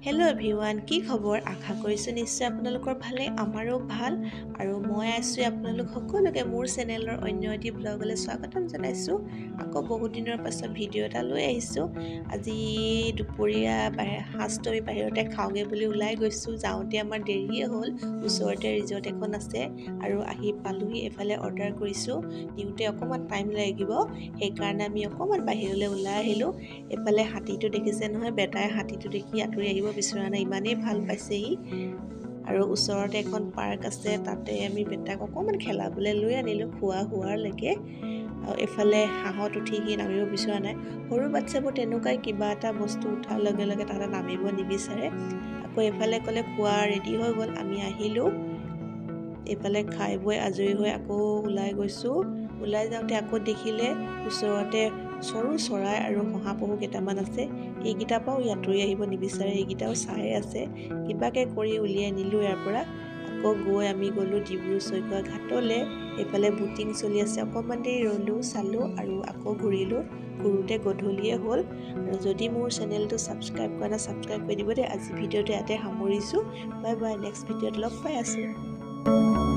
Hello' everyone, কি খবৰ? আশা কৰিছোঁ নিশ্চয় আপোনালোকৰ ভালে, আমাৰো ভাল। আৰু মই আছোঁ আপোনালোক সকলোকে মোৰ চেনেলৰ অন্য এটি ব্লগলৈ স্বাগতম জনাইছোঁ। আকৌ বহুত দিনৰ পাছত ভিডিঅ' এটা লৈ আহিছোঁ। আজি দুপৰীয়া সাঁজটো আমি বাহিৰতে খাওঁগৈ বুলি ওলাই গৈছোঁ। যাওঁতে আমাৰ দেৰিয়ে হ'ল। ওচৰতে ৰিজৰ্ট এখন আছে আৰু আহি পালোহি। এফালে অৰ্ডাৰ কৰিছোঁ, দিওঁতে অকণমান টাইম লাগিব, সেইকাৰণে আমি অকণমান বাহিৰলৈ ওলাই আহিলোঁ। এফালে হাতীটো দেখিছে নহয়, বেটাই হাতীটো দেখি আঁতৰি আহিব বিচৰা নাই, ইমানেই ভাল পাইছে ই। আৰু ওচৰতে এখন পাৰ্ক আছে, তাতে আমি বেটাক অকণমান খেলাবলৈ লৈ আনিলোঁ খোৱা হোৱালৈকে। আৰু এফালে হাঁহত উঠি সি নামিব বিচৰা নাই। সৰু বাচ্ছাবোৰ তেনেকুৱাই, কিবা এটা বস্তু উঠাৰ লগে লগে তাহাঁতে নামিব নিবিচাৰে। আকৌ এফালে ক'লে খোৱা ৰেডি হৈ গ'ল, আমি আহিলোঁ। এইফালে খাই বৈ আজৰি হৈ আকৌ ওলাই গৈছোঁ। ওলাই যাওঁতে আকৌ দেখিলে ওচৰতে সৰু চৰাই আৰু শহাপহু কেইটামান আছে। এইকেইটাৰ পৰাও ই আঁতৰি আহিব নিবিচাৰে, এইকেইটাও চাই আছে। কিবাকৈ কৰি উলিয়াই নিলোঁ ইয়াৰ পৰা। আকৌ গৈ আমি গ'লোঁ ডিব্ৰু-চৈখোৱা ঘাটলৈ। এইফালে বুটিং চলি আছে, অকণমান দেৰি ৰ'লোঁ, চালোঁ আৰু আকৌ ঘূৰিলোঁ। ঘূৰোঁতে গধূলিয়ে হ'ল। আৰু যদি মোৰ চেনেলটো ছাবস্ক্ৰাইব কৰা নাই, ছাবস্ক্ৰাইব কৰি দিব দেই। আজি ভিডিঅ'টো ইয়াতে সামৰিছোঁ। বাই বাই, নেক্সট ভিডিঅ'ত লগ পাই আছোঁ।